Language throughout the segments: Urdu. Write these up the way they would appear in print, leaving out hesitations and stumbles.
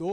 2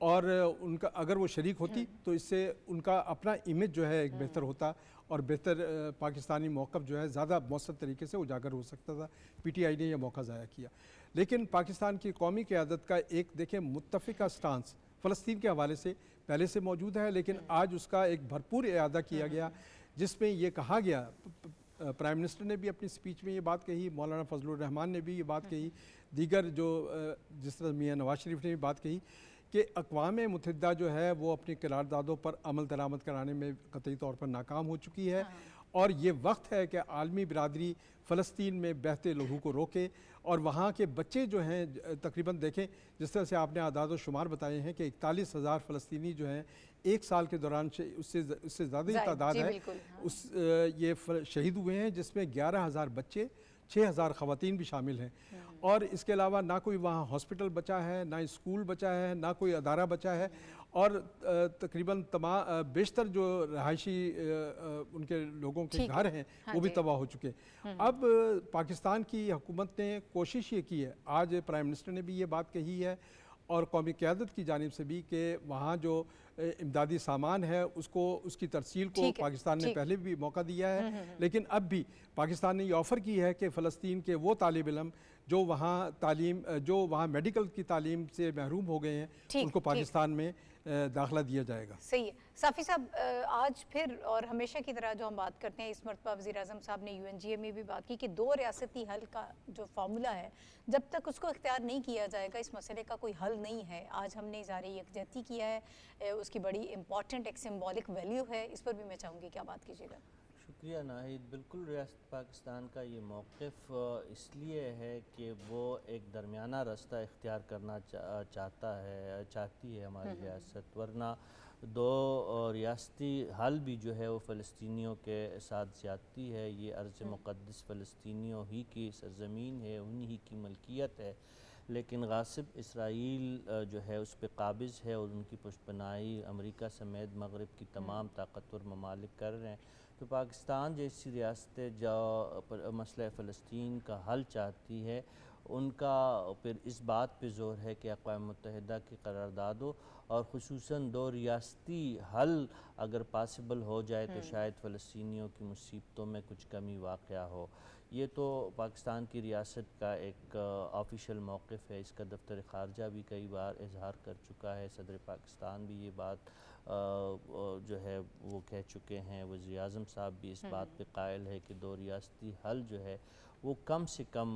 اور ان کا اگر وہ شریک ہوتی تو اس سے ان کا اپنا امیج جو ہے ایک بہتر ہوتا اور بہتر پاکستانی موقف جو ہے زیادہ مؤثر طریقے سے اجاگر ہو سکتا تھا. پی ٹی آئی نے یہ موقع ضائع کیا. لیکن پاکستان کی قومی قیادت کا ایک دیکھیں متفقہ سٹانس فلسطین کے حوالے سے پہلے سے موجود ہے، لیکن آج اس کا ایک بھرپور اعادہ کیا گیا جس میں یہ کہا گیا، پرائم منسٹر نے بھی اپنی سپیچ میں یہ بات کہی، مولانا فضل الرحمان نے بھی یہ بات کہی، دیگر جو جس طرح میاں نواز شریف نے بھی بات کہی کہ اقوام متحدہ جو ہے وہ اپنی قراردادوں پر عمل درآمد کرانے میں قطعی طور پر ناکام ہو چکی ہے، اور یہ وقت ہے کہ عالمی برادری فلسطین میں بہتے لہو کو روکے اور وہاں کے بچے جو ہیں تقریباً دیکھیں جس طرح سے آپ نے اعداد و شمار بتائے ہیں کہ 41,000 فلسطینی جو ہیں ایک سال کے دوران اس سے زیادہ ہی تعداد ہے یہ شہید ہوئے ہیں، جس میں 11,000 بچے 6,000 خواتین بھی شامل ہیں، اور اس کے علاوہ نہ کوئی وہاں ہاسپٹل بچا ہے، نہ اسکول بچا ہے، نہ کوئی ادارہ بچا ہے، اور تقریباً بیشتر جو رہائشی ان کے لوگوں کے گھر ہیں وہ بھی تباہ ہو چکے. اب پاکستان کی حکومت نے کوشش یہ کی ہے، آج پرائم منسٹر نے بھی یہ بات کہی ہے اور قومی قیادت کی جانب سے بھی، کہ وہاں جو امدادی سامان ہے اس کی ترسیل کو پاکستان نے پہلے بھی موقع دیا ہے، لیکن اب بھی پاکستان نے یہ آفر کی ہے کہ فلسطین کے وہ طالب علم جو وہاں میڈیکل کی تعلیم سے محروم ہو گئے ہیں ان کو پاکستان میں داخلہ دیا جائے گا. صحیح ہے. صافی صاحب، آج پھر اور ہمیشہ کی طرح جو ہم بات کرتے ہیں، اس مرتبہ وزیر اعظم صاحب نے یو این جی اے میں بھی بات کی کہ 2 ریاستی حل کا جو فارمولا ہے جب تک اس کو اختیار نہیں کیا جائے گا اس مسئلے کا کوئی حل نہیں ہے. آج ہم نے اظہار یکجہتی کیا ہے، اس کی بڑی امپورٹنٹ ایک سمبولک ویلیو ہے، اس پر بھی میں چاہوں گی کیا بات کیجیے گا. شکریہ ناہید. بالکل ریاست پاکستان کا یہ موقف اس لیے ہے کہ وہ ایک درمیانہ راستہ اختیار کرنا چاہتی ہے ہماری ریاست، ورنہ 2 ریاستی حل بھی جو ہے وہ فلسطینیوں کے ساتھ زیادتی ہے. یہ ارض مقدس فلسطینیوں ہی کی سرزمین ہے، انہی کی ملکیت ہے، لیکن غاصب اسرائیل جو ہے اس پہ قابض ہے اور ان کی پشپناہی امریکہ سمیت مغرب کی تمام طاقتور ممالک کر رہے ہیں. تو پاکستان جیسی ریاستیں جو مسئلہ فلسطین کا حل چاہتی ہے، ان کا پھر اس بات پہ زور ہے کہ اقوام متحدہ کی قراردادوں اور خصوصاً 2 ریاستی حل اگر پاسبل ہو جائے تو شاید فلسطینیوں کی مصیبتوں میں کچھ کمی واقع ہو. یہ تو پاکستان کی ریاست کا ایک آفیشیل موقف ہے، اس کا دفتر خارجہ بھی کئی بار اظہار کر چکا ہے، صدر پاکستان بھی یہ بات جو ہے وہ کہہ چکے ہیں، وزیر اعظم صاحب بھی اس بات پہ قائل ہے کہ 2 ریاستی حل جو ہے وہ کم سے کم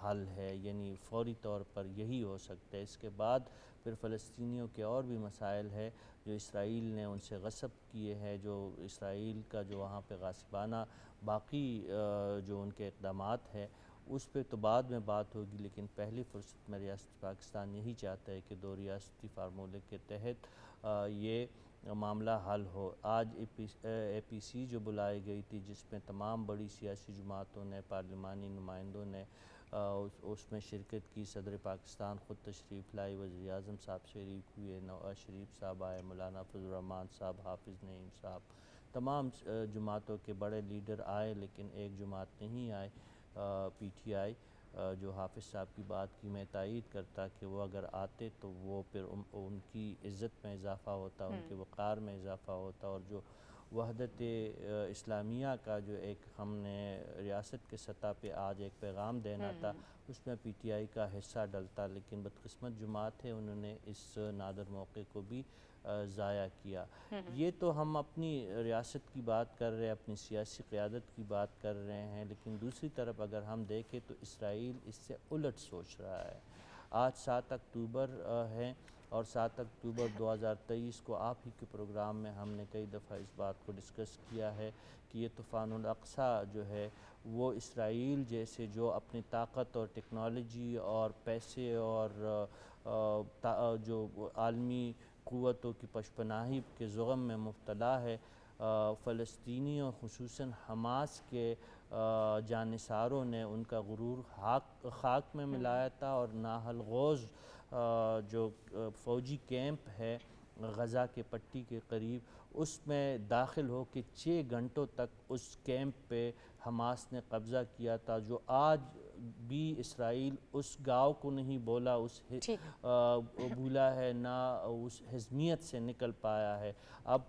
حل ہے، یعنی فوری طور پر یہی ہو سکتا ہے. اس کے بعد پھر فلسطینیوں کے اور بھی مسائل ہے جو اسرائیل نے ان سے غصب کیے ہیں، جو اسرائیل کا جو وہاں پہ غاصبانہ باقی جو ان کے اقدامات ہیں اس پہ تو بعد میں بات ہوگی، لیکن پہلی فرصت میں ریاست پاکستان یہی چاہتا ہے کہ 2 ریاستی فارمولے کے تحت یہ معاملہ حل ہو. آج اے پی سی جو بلائی گئی تھی جس میں تمام بڑی سیاسی جماعتوں نے، پارلیمانی نمائندوں نے اس میں شرکت کی، صدر پاکستان خود تشریف لائی، وزیر اعظم صاحب شریک ہوئے، نواز شریف صاحب آئے، مولانا فضل الرحمان صاحب، حافظ نعیم صاحب، تمام جماعتوں کے بڑے لیڈر آئے، لیکن ایک جماعت نہیں آئے، پی ٹی آئی، جو حافظ صاحب کی بات کی میں تائید کرتا کہ وہ اگر آتے تو وہ پھر ان کی عزت میں اضافہ ہوتا، ان کے وقار میں اضافہ ہوتا، اور جو وحدت اسلامیہ کا جو ایک ہم نے ریاست کے سطح پہ آج ایک پیغام دینا تھا اس میں پی ٹی آئی کا حصہ ڈلتا. لیکن بدقسمت جماعت ہے، انہوں نے اس نادر موقع کو بھی ضائع کیا. یہ تو ہم اپنی ریاست کی بات کر رہے ہیں، اپنی سیاسی قیادت کی بات کر رہے ہیں، لیکن دوسری طرف اگر ہم دیکھیں تو اسرائیل اس سے الٹ سوچ رہا ہے. آج 7 اکتوبر ہے اور 7 اکتوبر 2023 کو آپ ہی کے پروگرام میں ہم نے کئی دفعہ اس بات کو ڈسکس کیا ہے کہ یہ طوفان الاقصی جو ہے وہ اسرائیل جیسے جو اپنی طاقت اور ٹیکنالوجی اور پیسے اور جو عالمی قوتوں کی پشپناہی کے زغم میں مبتلا ہے، فلسطینیوں خصوصاً حماس کے جانثاروں نے ان کا غرور خاک میں ملایا تھا، اور نااہل غوز جو فوجی کیمپ ہے غزہ کے پٹی کے قریب اس میں داخل ہو کے 6 گھنٹوں تک اس کیمپ پہ حماس نے قبضہ کیا تھا، جو آج بھی اسرائیل اس گاؤں کو نہیں بولا، بھولا ہے، نہ اس حزمیت سے نکل پایا ہے۔ اب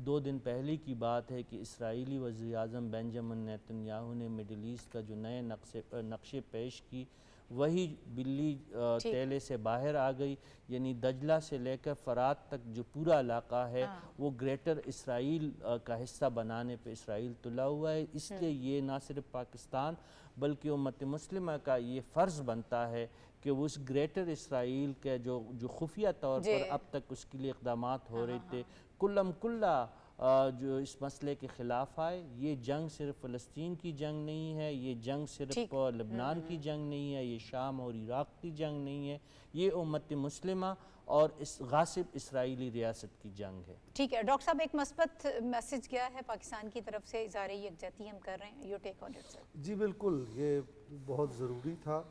2 دن پہلے کی بات ہے کہ اسرائیلی وزیر اعظم بنجامن نیتن یاہو نے مڈل ایسٹ کا جو نئے نقشے پیش کی، وہی بلی تیلے سے باہر آ گئی، یعنی دجلہ سے لے کر فرات تک جو پورا علاقہ ہے وہ گریٹر اسرائیل کا حصہ بنانے پہ اسرائیل تلا ہوا ہے۔ اس لیے یہ نہ صرف پاکستان بلکہ امت مسلمہ کا یہ فرض بنتا ہے کہ وہ اس گریٹر اسرائیل کے جو خفیہ طور پر اب تک اس کے لیے اقدامات ہو رہے تھے، کلم کلہ جو اس مسئلے کے خلاف آئے۔ یہ جنگ صرف فلسطین کی جنگ نہیں ہے، یہ جنگ صرف لبنان کی جنگ نہیں ہے، یہ شام اور عراق کی جنگ نہیں ہے، یہ امت مسلمہ اور اس غاصب اسرائیلی ریاست کی جنگ ہے۔ ٹھیک ہے ڈاکٹر صاحب، ایک مثبت میسج گیا ہے پاکستان کی طرف سے، اظہار یکجہتی ہم کر رہے ہیں، یو ٹیک آن اٹ سر۔ جی بالکل، یہ بہت ضروری تھا،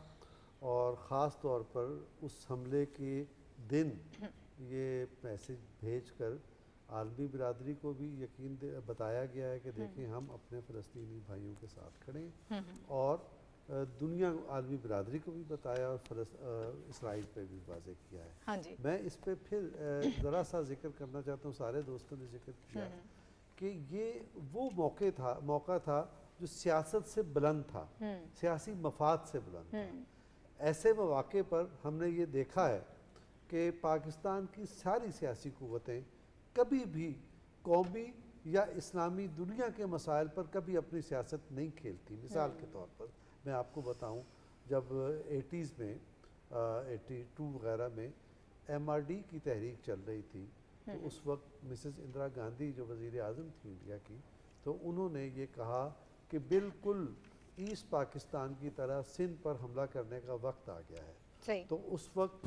اور خاص طور پر اس حملے کے دن یہ میسج بھیج کر عالمی برادری کو بھی یقین بتایا گیا ہے کہ دیکھیں ہم اپنے فلسطینی بھائیوں کے ساتھ کھڑے ہیں، اور دنیا عالمی برادری کو بھی بتایا اور اسرائیل پہ بھی واضح کیا ہے۔ میں اس پہ پھر ذرا سا ذکر کرنا چاہتا ہوں، سارے دوستوں نے ذکر کیا کہ یہ وہ موقع تھا جو سیاست سے بلند تھا، سیاسی مفاد سے بلند تھا۔ ایسے مواقع پر ہم نے یہ دیکھا ہے کہ پاکستان کی ساری سیاسی قوتیں کبھی بھی قومی یا اسلامی دنیا کے مسائل پر کبھی اپنی سیاست نہیں کھیلتی۔ مثال کے طور پر میں آپ کو بتاؤں، جب 80s میں 82 وغیرہ میں MRD کی تحریک چل رہی تھی، تو اس وقت مسز اندرا گاندھی جو وزیر اعظم تھی انڈیا کی، تو انہوں نے یہ کہا کہ بالکل ایسٹ پاکستان کی طرح سندھ پر حملہ کرنے کا وقت آ گیا ہے۔ تو اس وقت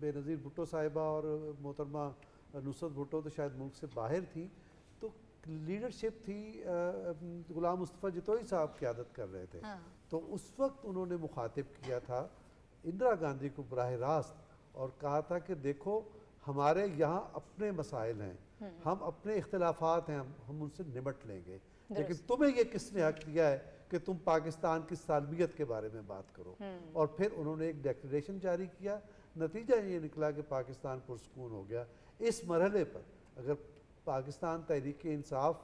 بے نظیر بھٹو صاحبہ اور محترمہ نصرت بھٹو تو شاید ملک سے باہر تھی، تو لیڈرشپ تھی غلام مصطفیٰ جتوئی صاحب قیادت کر رہے تھے۔ تو اس وقت انہوں نے مخاطب کیا تھا اندرا گاندھی کو براہ راست، اور کہا تھا کہ دیکھو ہمارے یہاں اپنے مسائل ہیں، ہم اپنے اختلافات ہیں، ہم ان سے نمٹ لیں گے، لیکن تمہیں یہ کس نے حق دیا ہے کہ تم پاکستان کی سالمیت کے بارے میں بات کرو؟ اور پھر انہوں نے ایک ڈیکلریشن جاری کیا، نتیجہ یہ نکلا کہ پاکستان پرسکون ہو گیا۔ اس مرحلے پر اگر پاکستان تحریک انصاف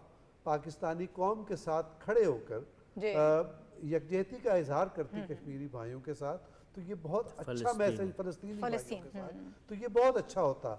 پاکستانی قوم کے ساتھ کھڑے ہو کر یکجہتی کا اظہار کرتی کشمیری بھائیوں کے ساتھ، تو یہ بہت اچھا میسج فلسطینی بھائیوں کے ساتھ، تو یہ بہت اچھا ہوتا۔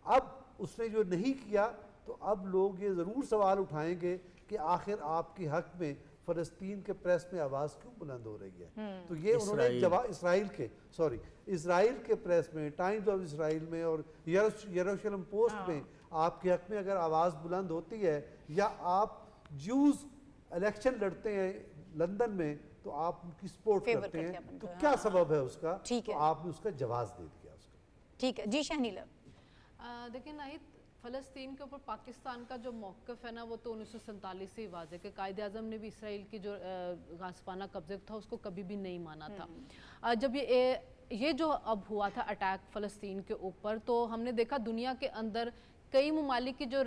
اب اس نے جو نہیں کیا، تو اب لوگ یہ ضرور سوال اٹھائیں گے کہ آخر آپ کے حق میں فلسطین کے پریس میں آواز کیوں بلند ہو رہی ہے؟ تو یہ انہوں نے جواب اسرائیل کے پریس میں، ٹائمز آف اسرائیل میں اور یروشلم پوسٹ میں آپ کے حق میں اگر آواز بلند ہوتی ہے، یا آپ جیوز الیکشن لڑتے ہیں لندن میں تو آپ ان کی سپورٹ کرتے ہیں، تو کیا سبب ہے اس کا؟ تو آپ نے اس کا جواز دے دیا اس کا۔ ٹھیک ہے جی شہنیلا۔ دیکھیں ناہید، فلسطین کے اوپر پاکستان کا جو موقف ہے نا، وہ تو 1947 سے ہی واضح کہ قائد اعظم نے بھی اسرائیل کی جو غاصبانہ قبضے تھا اس کو کبھی بھی نہیں مانا تھا۔ جب یہ جو اب ہوا تھا اٹیک فلسطین کے اوپر، تو ہم نے دیکھا دنیا کے اندر کئی ممالک کی جو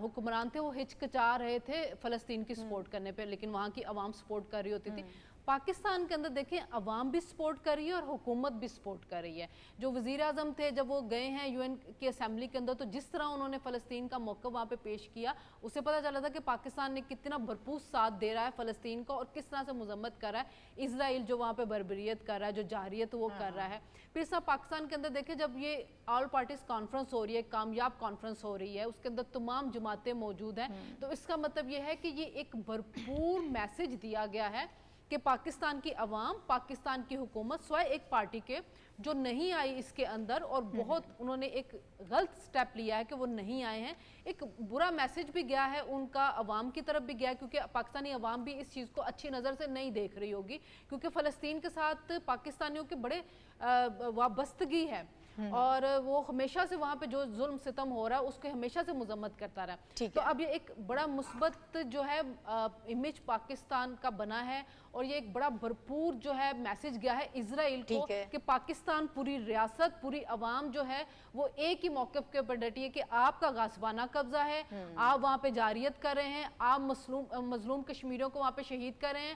حکمران تھے وہ ہچکچا رہے تھے فلسطین کی سپورٹ کرنے پہ، لیکن وہاں کی عوام سپورٹ کر رہی ہوتی تھی۔ پاکستان کے اندر دیکھیں عوام بھی سپورٹ کر رہی ہے اور حکومت بھی سپورٹ کر رہی ہے۔ جو وزیر اعظم تھے جب وہ گئے ہیں UN کی اسمبلی کے اندر، تو جس طرح انہوں نے فلسطین کا موقف وہاں پہ پیش کیا، اسے پتہ چلا تھا کہ پاکستان نے کتنا بھرپور ساتھ دے رہا ہے فلسطین کو، اور کس طرح سے مذمت کر رہا ہے اسرائیل جو وہاں پہ بربریت کر رہا ہے، جو جارحیت وہ کر رہا ہے۔ پھر اس طرح پاکستان کے اندر دیکھیں جب یہ آل پارٹیز کانفرنس ہو رہی ہے، کامیاب کانفرنس ہو رہی ہے، اس کے اندر تمام جماعتیں موجود ہیں، تو اس کا مطلب یہ ہے کہ یہ ایک بھرپور میسج دیا گیا ہے کہ پاکستان کی عوام، پاکستان کی حکومت سوائے ایک پارٹی کے جو نہیں آئی اس کے اندر، اور بہت انہوں نے ایک غلط سٹیپ لیا ہے کہ وہ نہیں آئے ہیں، ایک برا میسج بھی گیا ہے ان کا عوام کی طرف بھی گیا ہے، کیونکہ پاکستانی عوام بھی اس چیز کو اچھی نظر سے نہیں دیکھ رہی ہوگی، کیونکہ فلسطین کے ساتھ پاکستانیوں کے بڑے وابستگی ہے، اور وہ ہمیشہ سے وہاں پہ جو ظلم ستم ہو رہا ہے اس کو ہمیشہ سے مذمت کرتا رہا۔ تو اب یہ ایک بڑا مثبت جو ہے امیج پاکستان کا بنا ہے، اور یہ ایک بڑا بھرپور جو ہے میسج گیا ہے اسرائیل کو کہ پاکستان پوری ریاست، پوری عوام جو ہے وہ ایک ہی موقف کے اوپر ڈٹی ہے کہ آپ کا غاصبانہ قبضہ ہے، آپ وہاں پہ جارحیت کر رہے ہیں، آپ مظلوم کشمیریوں کو وہاں پہ شہید کر رہے ہیں،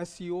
SCO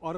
اور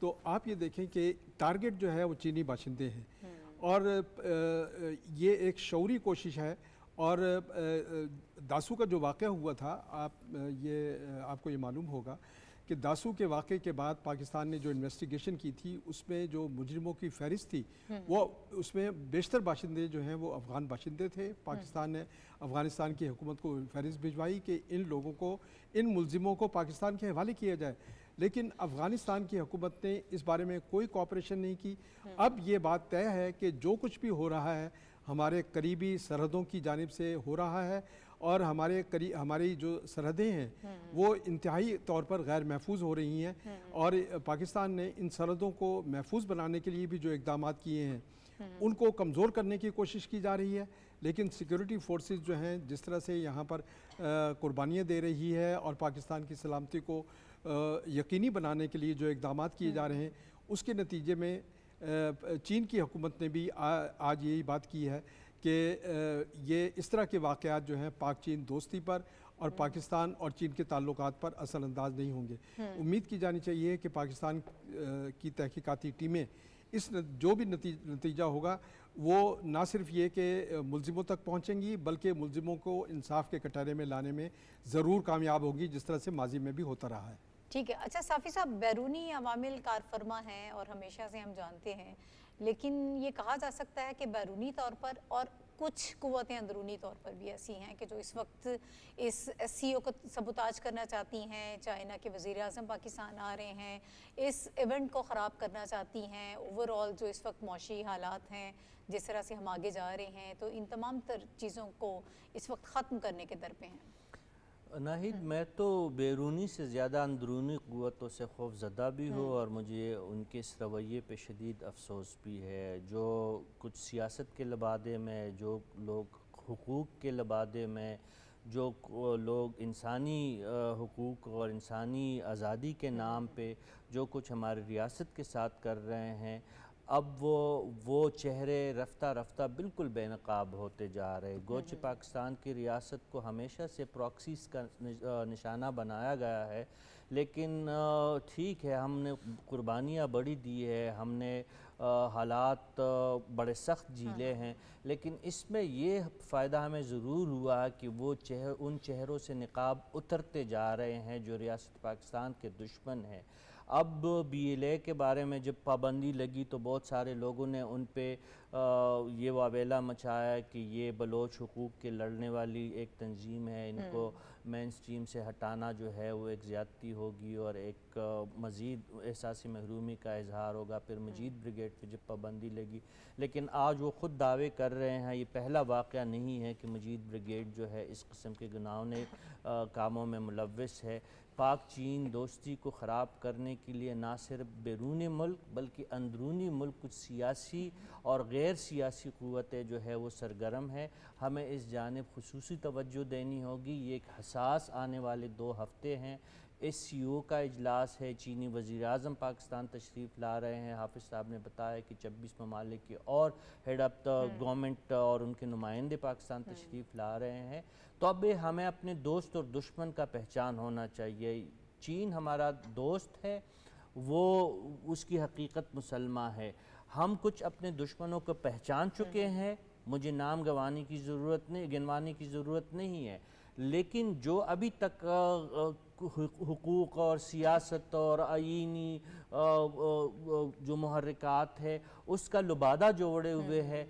تو آپ یہ دیکھیں کہ ٹارگٹ جو ہے وہ چینی باشندے ہیں، اور یہ ایک شعوری کوشش ہے. اور داسو کا جو واقعہ ہوا تھا، آپ کو یہ معلوم ہوگا کہ داسو کے واقعے کے بعد پاکستان نے جو انویسٹیگیشن کی تھی اس میں جو مجرموں کی فہرست تھی وہ اس میں بیشتر باشندے جو ہیں وہ افغان باشندے تھے. پاکستان نے افغانستان کی حکومت کو فہرست بھجوائی کہ ان لوگوں کو، ان ملزموں کو پاکستان کے حوالے کیا جائے، لیکن افغانستان کی حکومت نے اس بارے میں کوئی کوآپریشن نہیں کی. اب یہ بات طے ہے کہ جو کچھ بھی ہو رہا ہے ہمارے قریبی سرحدوں کی جانب سے ہو رہا ہے، اور ہماری جو سرحدیں ہیں وہ انتہائی طور پر غیر محفوظ ہو رہی ہیں، اور پاکستان نے ان سرحدوں کو محفوظ بنانے کے لیے بھی جو اقدامات کیے ہیں ان کو کمزور کرنے کی کوشش کی جا رہی ہے. لیکن سیکیورٹی فورسز جو ہیں جس طرح سے یہاں پر قربانیاں دے رہی ہے اور پاکستان کی سلامتی کو یقینی بنانے کے لیے جو اقدامات کیے جا رہے ہیں، اس کے نتیجے میں چین کی حکومت نے بھی آج یہی بات کی ہے کہ یہ اس طرح کے واقعات جو ہیں پاک چین دوستی پر اور پاکستان اور چین کے تعلقات پر اثر انداز نہیں ہوں گے. امید کی جانی چاہیے کہ پاکستان کی تحقیقاتی ٹیمیں اس جو بھی نتیجہ ہوگا وہ نہ صرف یہ کہ ملزموں تک پہنچیں گی بلکہ ملزموں کو انصاف کے کٹہرے میں لانے میں ضرور کامیاب ہوگی، جس طرح سے ماضی میں بھی ہوتا رہا ہے. ٹھیک ہے. اچھا صافی صاحب، بیرونی عوامل کار فرما ہیں اور ہمیشہ سے ہم جانتے ہیں، لیکن یہ کہا جا سکتا ہے کہ بیرونی طور پر اور کچھ قوتیں اندرونی طور پر بھی ایسی ہیں کہ جو اس وقت اس سی او کو سبوتاج کرنا چاہتی ہیں. چائنا کے وزیر اعظم پاکستان آ رہے ہیں، اس ایونٹ کو خراب کرنا چاہتی ہیں. اوور آل جو اس وقت معاشی حالات ہیں، جس طرح سے ہم آگے جا رہے ہیں، تو ان تمام تر چیزوں کو اس وقت ختم کرنے کے در پہ ہیں. ناہید، میں تو بیرونی سے زیادہ اندرونی قوتوں سے خوف زدہ بھی ہوں، اور مجھے ان کے اس رویے پہ شدید افسوس بھی ہے. جو کچھ سیاست کے لبادے میں، جو لوگ حقوق کے لبادے میں، جو لوگ انسانی حقوق اور انسانی آزادی کے نام پہ جو کچھ ہماری ریاست کے ساتھ کر رہے ہیں، اب وہ چہرے رفتہ رفتہ بالکل بے نقاب ہوتے جا رہے. گوچہ پاکستان کی ریاست کو ہمیشہ سے پراکسیز کا نشانہ بنایا گیا ہے، لیکن ٹھیک ہے، ہم نے قربانیاں بڑی دی ہے، ہم نے حالات بڑے سخت جھیلے ہیں، لیکن اس میں یہ فائدہ ہمیں ضرور ہوا کہ وہ ان چہروں سے نقاب اترتے جا رہے ہیں جو ریاست پاکستان کے دشمن ہیں. اب بی ایل اے کے بارے میں جب پابندی لگی تو بہت سارے لوگوں نے ان پہ یہ واویلا مچایا کہ یہ بلوچ حقوق کے لڑنے والی ایک تنظیم ہے، ان کو مین سٹریم سے ہٹانا جو ہے وہ ایک زیادتی ہوگی اور ایک مزید احساسی محرومی کا اظہار ہوگا. پھر مجید بریگیڈ پہ جب پابندی لگی، لیکن آج وہ خود دعوے کر رہے ہیں، یہ پہلا واقعہ نہیں ہے کہ مجید بریگیڈ جو ہے اس قسم کے گناہوں کاموں میں ملوث ہے. پاک چین دوستی کو خراب کرنے کے لیے نہ صرف بیرون ملک بلکہ اندرونی ملک کچھ سیاسی اور غیر سیاسی قوتیں جو ہے وہ سرگرم ہیں. ہمیں اس جانب خصوصی توجہ دینی ہوگی. یہ ایک حساس آنے والے 2 ہفتے ہیں. اس سی او کا اجلاس ہے، چینی وزیر اعظم پاکستان تشریف لا رہے ہیں. حافظ صاحب نے بتایا کہ 26 ممالک کے اور ہیڈ آف دا گورنمنٹ اور ان کے نمائندے پاکستان تشریف لا رہے ہیں. تو اب ہمیں اپنے دوست اور دشمن کا پہچان ہونا چاہیے. چین ہمارا دوست ہے، وہ اس کی حقیقت مسلمہ ہے. ہم کچھ اپنے دشمنوں کو پہچان چکے ہیں، مجھے نام گنوانے کی ضرورت نہیں ہے، لیکن جو ابھی تک حقوق اور سیاست اور آئینی جو محرکات ہے اس کا لبادہ جوڑے ہوئے ہے،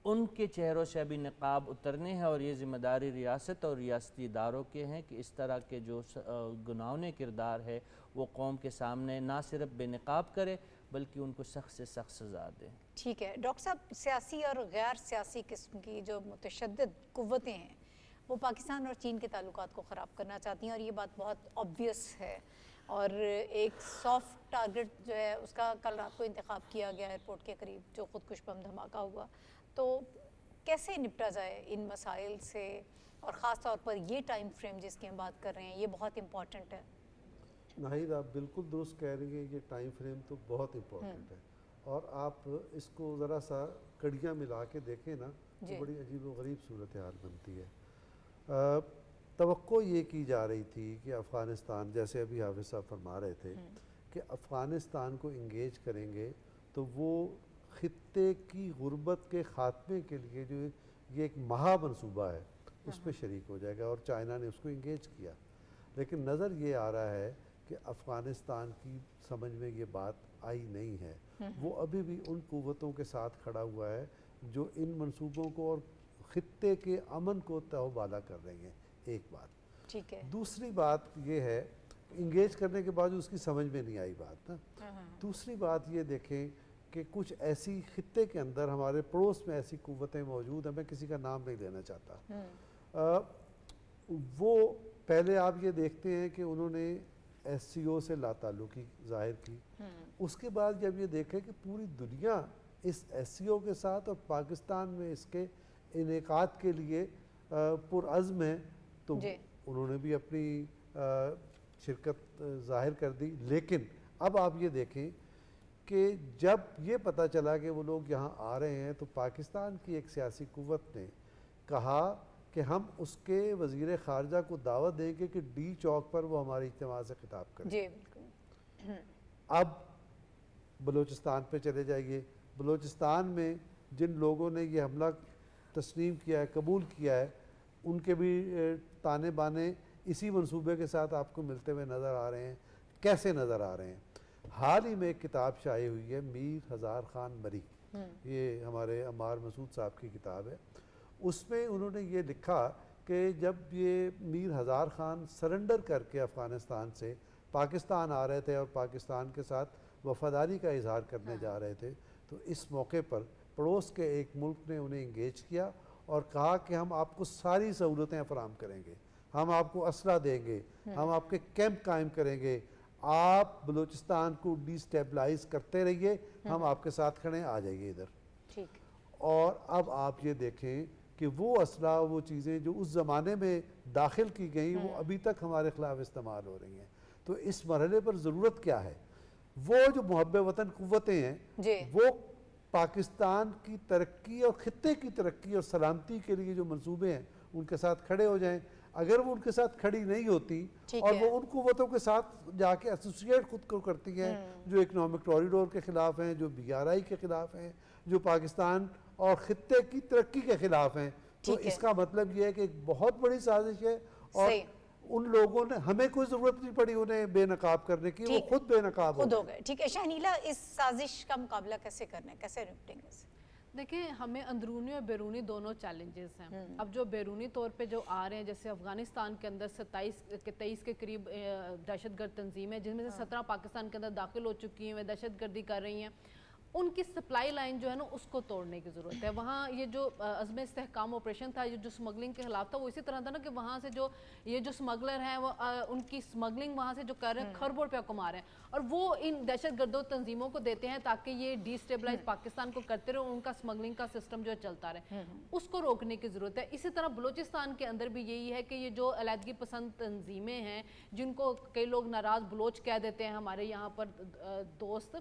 ان کے چہروں سے ابھی نقاب اترنے ہیں. اور یہ ذمہ داری ریاست اور ریاستی اداروں کے ہیں کہ اس طرح کے جو گناہوں کردار ہے وہ قوم کے سامنے نہ صرف بے نقاب کرے بلکہ ان کو سخت سے سخت سزا دے. ٹھیک ہے ڈاکٹر صاحب، سیاسی اور غیر سیاسی قسم کی جو متشدد قوتیں ہیں وہ پاکستان اور چین کے تعلقات کو خراب کرنا چاہتی ہیں، اور یہ بات بہت obvious ہے. اور ایک سافٹ ٹارگٹ جو ہے اس کا کل رات کو انتخاب کیا گیا ایئرپورٹ کے قریب، جو خودکش بم دھماکہ ہوا. تو کیسے نپٹا جائے ان مسائل سے، اور خاص طور پر یہ ٹائم فریم جس کی ہم بات کر رہے ہیں یہ بہت امپورٹنٹ ہے. ناہید، آپ بالکل درست کہہ رہی ہیں، یہ ٹائم فریم تو بہت امپورٹنٹ ہے. اور آپ اس کو ذرا سا کڑیاں ملا کے دیکھیں نا تو بڑی عجیب و غریب صورتحال بنتی ہے. توقع یہ کی جا رہی تھی کہ افغانستان، جیسے ابھی حافظ صاحب فرما رہے تھے کہ افغانستان کو انگیج کریں گے تو وہ خطے کی غربت کے خاتمے کے لیے جو یہ ایک مہا منصوبہ ہے اس پہ شریک ہو جائے گا، اور چائنا نے اس کو انگیج کیا. لیکن نظر یہ آ رہا ہے کہ افغانستان کی سمجھ میں یہ بات آئی نہیں ہے. وہ ابھی بھی ان قوتوں کے ساتھ کھڑا ہوا ہے جو ان منصوبوں کو اور خطے کے امن کو تہوبالا کر رہی ہیں. ایک بات. ٹھیک ہے. دوسری بات یہ ہے انگیج کرنے کے بعد اس کی سمجھ میں نہیں آئی بات نا. دوسری بات یہ دیکھیں کہ کچھ ایسی خطے کے اندر ہمارے پڑوس میں ایسی قوتیں موجود ہیں، میں کسی کا نام نہیں لینا چاہتا، وہ پہلے آپ یہ دیکھتے ہیں کہ انہوں نے ایس سی او سے لا تعلقی ظاہر کی. اس کے بعد جب یہ دیکھیں کہ پوری دنیا اس ایس سی او کے ساتھ اور پاکستان میں اس کے انعقاد کے لیے پرعزم ہے، تو انہوں نے بھی اپنی شرکت ظاہر کر دی. لیکن اب آپ یہ دیکھیں کہ جب یہ پتہ چلا کہ وہ لوگ یہاں آ رہے ہیں تو پاکستان کی ایک سیاسی قوت نے کہا کہ ہم اس کے وزیر خارجہ کو دعوت دیں گے کہ ڈی چوک پر وہ ہماری اجتماع سے خطاب کریں. جی بالکل. اب بلوچستان پہ چلے جائیے. بلوچستان میں جن لوگوں نے یہ حملہ تسلیم کیا ہے، قبول کیا ہے، ان کے بھی تانے بانے اسی منصوبے کے ساتھ آپ کو ملتے ہوئے نظر آ رہے ہیں. کیسے نظر آ رہے ہیں؟ حال ہی میں ایک کتاب شائع ہوئی ہے، میر ہزار خان مری، یہ ہمارے عمار مسعود صاحب کی کتاب ہے. اس میں انہوں نے یہ لکھا کہ جب یہ میر ہزار خان سرنڈر کر کے افغانستان سے پاکستان آ رہے تھے اور پاکستان کے ساتھ وفاداری کا اظہار کرنے جا رہے تھے، تو اس موقع پر پڑوس کے ایک ملک نے انہیں انگیج کیا اور کہا کہ ہم آپ کو ساری سہولتیں فراہم کریں گے، ہم آپ کو اسلحہ دیں گے، ہم آپ کے کیمپ قائم کریں گے، آپ بلوچستان کو ڈی سٹیبلائز کرتے رہیے، ہم آپ کے ساتھ کھڑے ہیں، آ جائیے ادھر. ٹھیک. اور اب آپ یہ دیکھیں کہ وہ اسلحہ، وہ چیزیں جو اس زمانے میں داخل کی گئیں وہ ابھی تک ہمارے خلاف استعمال ہو رہی ہیں. تو اس مرحلے پر ضرورت کیا ہے؟ وہ جو محب وطن قوتیں ہیں وہ پاکستان کی ترقی اور خطے کی ترقی اور سلامتی کے لیے جو منصوبے ہیں ان کے ساتھ کھڑے ہو جائیں. اگر وہ ان کے ساتھ کھڑی نہیں ہوتی اور وہ ان قوتوں کے ساتھ جا کے ایسوسیٹ خود کو کرتی ہیں جو اکنامک کوریڈور کے خلاف ہیں، جو بی آر آئی کے خلاف ہیں، جو پاکستان اور خطے کی ترقی کے خلاف ہیں، تو اس کا مطلب یہ ہے کہ ایک بہت بڑی سازش ہے. اور ان لوگوں نے، ہمیں کوئی ضرورت نہیں پڑی انہیں بے نقاب کرنے کی، وہ خود بے نقاب ہو گئے. ٹھیک ہے شہنیلا، اس سازش کا مقابلہ کیسے کرنا ہے، کیسے نپٹیں گے؟ دیکھیں، ہمیں اندرونی اور بیرونی دونوں چیلنجز ہیں. اب جو بیرونی طور پہ جو آ رہے ہیں، جیسے افغانستان کے اندر 23 کے قریب دہشت گرد تنظیمیں، جن میں سے 17 پاکستان کے اندر داخل ہو چکی ہیں، دہشت گردی کر رہی ہیں، ان کی سپلائی لائن جو ہے نا اس کو توڑنے کی ضرورت ہے. وہاں یہ جو عزم استحکام آپریشن تھا، یہ جو سمگلنگ کے خلاف تھا، وہ اسی طرح تھا نا کہ وہاں سے جو یہ جو سمگلر ہیں وہ ان کی سمگلنگ وہاں سے جو کر رہے ہیں کھربوں روپیہ کما رہے ہیں، اور وہ ان دہشت گردوں تنظیموں کو دیتے ہیں تاکہ یہ ڈی سٹیبلائز پاکستان کو کرتے رہے، ان کا سمگلنگ کا سسٹم جو چلتا رہے. اس کو روکنے کی ضرورت ہے. اسی طرح بلوچستان کے اندر بھی یہی ہے کہ یہ جو علیحدگی پسند تنظیمیں ہیں، جن کو کئی لوگ ناراض بلوچ کہہ دیتے ہیں ہمارے یہاں پر دوست،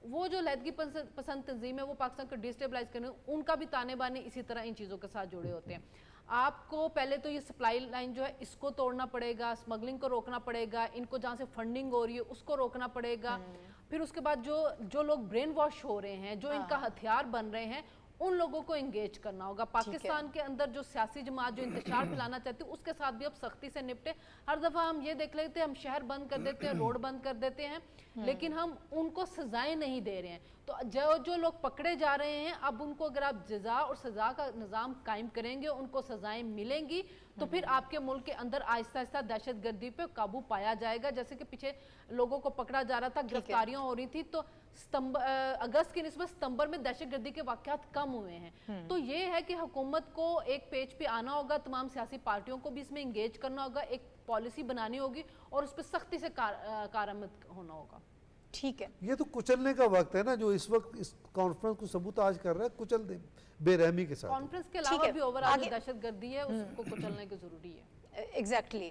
وہ جو علیحدگی پسند تنظیم ہے وہ پاکستان کو ڈیسٹیبلائز کرنے، ان کا بھی تانے بانے اسی طرح ان چیزوں کے ساتھ جڑے ہوتے ہیں. آپ کو پہلے تو یہ سپلائی لائن جو ہے اس کو توڑنا پڑے گا، سمگلنگ کو روکنا پڑے گا، ان کو جہاں سے فنڈنگ ہو رہی ہے اس کو روکنا پڑے گا. پھر اس کے بعد جو لوگ برین واش ہو رہے ہیں، جو ان کا ہتھیار بن رہے ہیں، ان لوگوں کو انگیج کرنا ہوگا. پاکستان کے اندر جو سیاسی جماعت جو انتشار پھیلانا چاہتی ہے اس کے ساتھ بھی اب سختی سے نپٹے. ہر دفعہ ہم یہ دیکھ لیتے ہیں، ہم شہر بند کر دیتے ہیں، روڈ بند کر دیتے ہیں، لیکن ہم ان کو سزائیں نہیں دے رہے ہیں. تو جو لوگ پکڑے جا رہے ہیں، اب ان کو اگر آپ جزا اور سزا کا نظام قائم کریں گے، ان کو سزائیں ملیں گی، تو پھر آپ کے ملک کے اندر آہستہ آہستہ دہشت گردی پہ قابو پایا جائے گا. جیسے کہ پیچھے لوگوں کو پکڑا جا رہا تھا، گرفتاریاں ہو رہی تھی، تو اگست کی نسبت ستمبر میں دہشت گردی کے واقعات کم ہوئے ہیں. تو یہ ہے کہ حکومت کو ایک پیج پہ آنا ہوگا، تمام سیاسی پارٹیوں کو بھی اس میں انگیج کرنا ہوگا، ایک پالیسی بنانی ہوگی اور اس پہ سختی سے کارآمد ہونا ہوگا. ٹھیک ہے. یہ تو کچلنے کا وقت ہے نا، جو اس وقت اس کانفرنس کو سبوتاج کر رہا ہے، کچل دے بے رحمی کے ساتھ. کانفرنس کے علاوہ بھی اوورآل دہشت گردی ہے، اس کو کچلنے کی ضروری ہے. ایگزیکٹلی.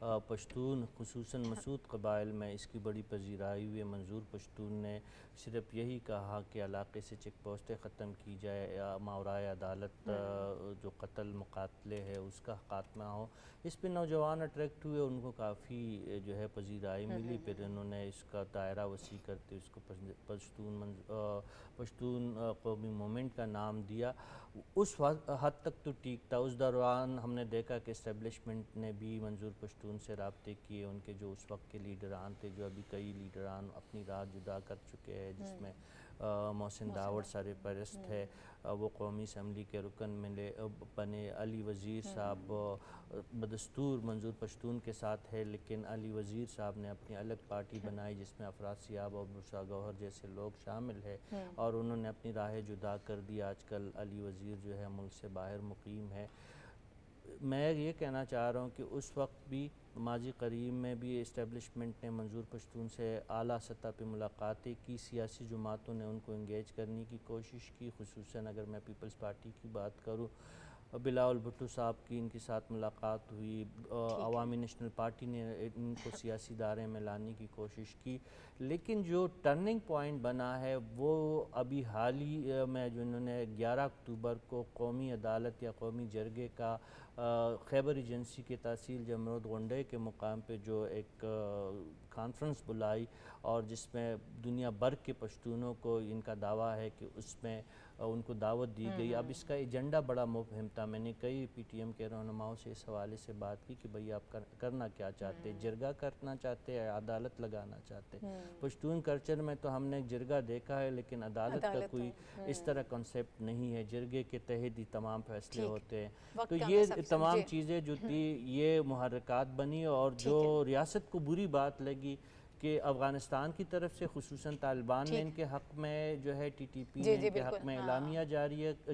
پشتون خصوصاً مسعود قبائل میں اس کی بڑی پذیرائی ہوئی ہے۔ منظور پشتون نے صرف یہی کہا کہ علاقے سے چیک پوسٹیں ختم کی جائے یا ماورائے عدالت جو قتل مقاتلے ہے اس کا خاتمہ ہو۔ اس پہ نوجوان اٹریکٹ ہوئے، ان کو کافی جو ہے پذیرائی ملی، پھر انہوں نے اس کا دائرہ وسیع کرتے اس کو پشتون قومی مومنٹ کا نام دیا۔ اس حد تک تو ٹھیک تھا۔ اس دوران ہم نے دیکھا کہ اسٹیبلشمنٹ نے بھی منظور پشتون سے رابطے کیے، ان کے جو اس وقت کے لیڈران تھے، جو ابھی کئی لیڈران اپنی راہ جدا کر چکے ہیں، جس میں محسن داوڑ سرپرست ہے، وہ قومی اسمبلی کے رکن بنے۔ علی وزیر صاحب بدستور منظور پشتون کے ساتھ ہے، لیکن علی وزیر صاحب نے اپنی الگ پارٹی بنائی جس میں افراد سیاب اور برشا گوہر جیسے لوگ شامل ہیں، اور انہوں نے اپنی راہ جدا کر دی۔ آج کل علی وزیر جو ہے ملک سے باہر مقیم ہے۔ میں یہ کہنا چاہ رہا ہوں کہ اس وقت بھی ماضی قریب میں بھی اسٹیبلشمنٹ نے منظور پشتون سے اعلیٰ سطح پہ ملاقاتیں کی، سیاسی جماعتوں نے ان کو انگیج کرنے کی کوشش کی، خصوصاً اگر میں پیپلز پارٹی کی بات کروں، بلاول بھٹو صاحب کی ان کے ساتھ ملاقات ہوئی، عوامی نیشنل پارٹی نے ان کو سیاسی دائرے میں لانے کی کوشش کی، لیکن جو ٹرننگ پوائنٹ بنا ہے وہ ابھی حال ہی میں جو انہوں نے 11 اکتوبر کو قومی عدالت یا قومی جرگے کا خیبر ایجنسی کے تحصیل جمرود گنڈے کے مقام پہ جو ایک کانفرنس بلائی، اور جس میں دنیا بھر کے پشتونوں کو ان کا دعویٰ ہے کہ اس میں ان کو دعوت دی گئی۔ اب اس کا ایجنڈا بڑا مبہم تھا۔ میں نے کئی پی ٹی ایم کے رہنماؤں سے اس حوالے سے بات کی کہ بھئی آپ کرنا کیا چاہتے ہیں، جرگہ کرنا چاہتے ہیں، عدالت لگانا چاہتے ہیں۔ پشتون کلچر میں تو ہم نے جرگہ دیکھا ہے، لیکن عدالت کا کوئی اس طرح کنسیپٹ نہیں ہے۔ جرگے کے تحت ہی تمام فیصلے ہوتے ہیں۔ تو یہ تمام چیزیں جو تھی یہ محرکات بنی، اور جو ریاست کو بری بات لگی کہ افغانستان کی طرف سے خصوصاً طالبان نے ان کے حق میں جو ہے ٹی ٹی پی نے ان کے حق میں اعلامیہ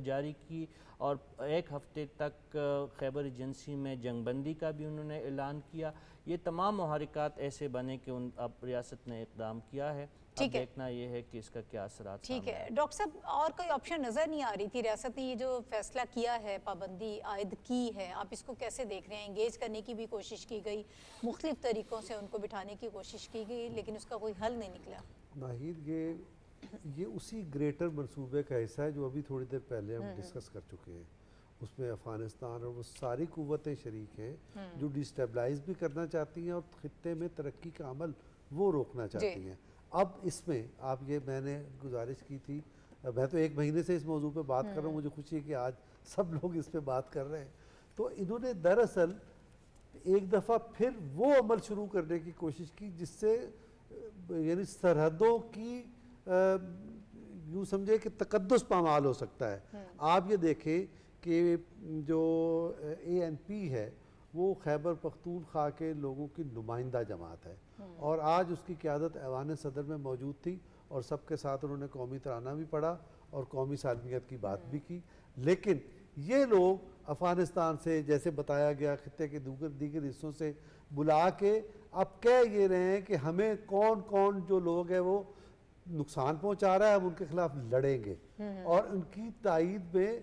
جاری کی، اور ایک ہفتے تک خیبر ایجنسی میں جنگ بندی کا بھی انہوں نے اعلان کیا۔ یہ تمام محرکات ایسے بنے کہ اب ریاست نے اقدام کیا ہے۔ اب دیکھنا یہ ہے کہ اس کا کیا اثرات ٹھیک ہے ڈاکٹر صاحب، اور کوئی آپشن نظر نہیں آ رہی تھی؟ ریاست نے یہ جو فیصلہ کیا ہے، پابندی عائد کی ہے، آپ اس کو کیسے دیکھ رہے ہیں؟ انگیج کرنے کی بھی کوشش کی گئی، مختلف طریقوں سے ان کو بٹھانے کی کوشش کی گئی، لیکن اس کا کوئی حل نہیں نکلا۔ ناہید، یہ اسی گریٹر منصوبے کا حصہ ہے جو ابھی تھوڑی دیر پہلے ہم ڈسکس کر چکے ہیں۔ اس میں افغانستان اور وہ ساری قوتیں شریک ہیں جو ڈیسٹیبلائز بھی کرنا چاہتی ہیں اور خطے میں ترقی کا عمل وہ روکنا چاہتی ہیں۔ اب اس میں میں نے گزارش کی تھی، میں تو 1 مہینے سے اس موضوع پہ بات کر رہا ہوں، مجھے خوشی ہے کہ آج سب لوگ اس پہ بات کر رہے ہیں۔ تو انہوں نے دراصل ایک دفعہ پھر وہ عمل شروع کرنے کی کوشش کی جس سے یعنی سرحدوں کی یوں سمجھے کہ تقدس پامال ہو سکتا ہے۔ آپ یہ دیکھیں کہ جو ANP ہے وہ خیبر پختونخوا کے لوگوں کی نمائندہ جماعت ہے، اور آج اس کی قیادت ایوان صدر میں موجود تھی، اور سب کے ساتھ انہوں نے قومی ترانہ بھی پڑھا اور قومی سالمیت کی بات بھی کی۔ لیکن یہ لوگ افغانستان سے، جیسے بتایا گیا، خطے کے دیگر حصوں سے بلا کے اب کہہ یہ رہے ہیں کہ ہمیں کون کون جو لوگ ہیں وہ نقصان پہنچا رہا ہے، ہم ان کے خلاف لڑیں گے، اور ان کی تائید میں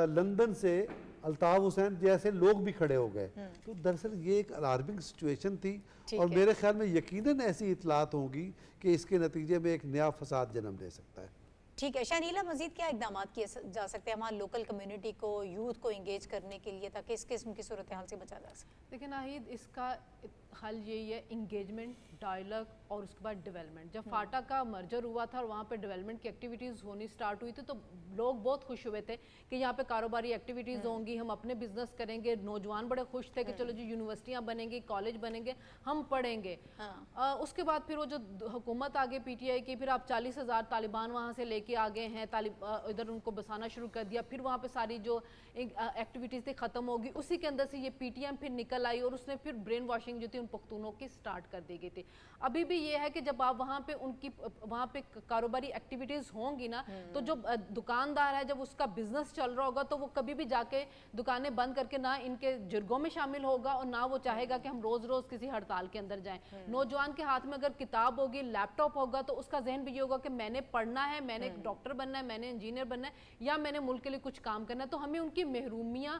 لندن سے الطاف حسین جیسے لوگ بھی کھڑے ہو گئے۔ تو دراصل یہ ایک الارمنگ سچویشن تھی، اور میرے خیال میں یقیناً ایسی اطلاعات ہوں گی کہ اس کے نتیجے میں ایک نیا فساد جنم لے سکتا ہے۔ ٹھیک ہے شانیلا، مزید کیا اقدامات کیے جا سکتے ہیں ہمارے لوکل کمیونٹی کو، یوتھ کو انگیج کرنے کے لیے، تاکہ اس قسم کی صورتحال سے بچا جا سکے؟ لیکن ناہید، اس کا حل یہی ہے انگیجمنٹ، ڈائیلاگ اور اس کے بعد ڈیولپمنٹ۔ جب فاٹا کا مرجر ہوا تھا اور وہاں پہ ڈیولپمنٹ کی ایکٹیویٹیز ہونی سٹارٹ ہوئی تھی تو لوگ بہت خوش ہوئے تھے کہ یہاں پہ کاروباری ایکٹیویٹیز ہوں گی، ہم اپنے بزنس کریں گے۔ نوجوان بڑے خوش تھے کہ چلو جی یونیورسٹیاں بنیں گی، کالج بنیں گے، ہم پڑھیں گے۔ اس کے بعد پھر وہ جو حکومت آگے PTI کی، پھر آپ 40,000 طالبان وہاں سے لے کے آگے ہیں، ادھر ان کو بسانا شروع کر دیا، پھر وہاں پہ ساری جو ایکٹیویٹیز تھی ختم ہوگی۔ اسی کے اندر سے یہ PTM پھر نکل آئی، اور اس نے پھر برین واشنگ جو تھی ان پختونوں کی سٹارٹ کر دی گئی تھی۔ ابھی بھی یہ ہے کہ جب آپ وہاں پہ کاروباری ایکٹیویٹیز ہوں گی نا، تو جو دکاندار ہے جب اس کا بزنس چل رہا ہوگا تو وہ کبھی بھی جا کے دکانیں بند کر کے نہ ان کے جرگوں میں شامل ہوگا، اور نہ وہ چاہے گا کہ ہم روز روز کسی ہڑتال کے اندر جائیں۔ نوجوان کے ہاتھ میں اگر کتاب ہوگی، لیپ ٹاپ ہوگا، تو اس کا ذہن بھی یہ ہوگا کہ میں نے پڑھنا ہے، میں نے ڈاکٹر بننا ہے، میں نے انجینئر بننا ہے، یا میں نے ملک کے لیے کچھ کام کرنا ہے۔ تو ہمیں ان کی محرومیاں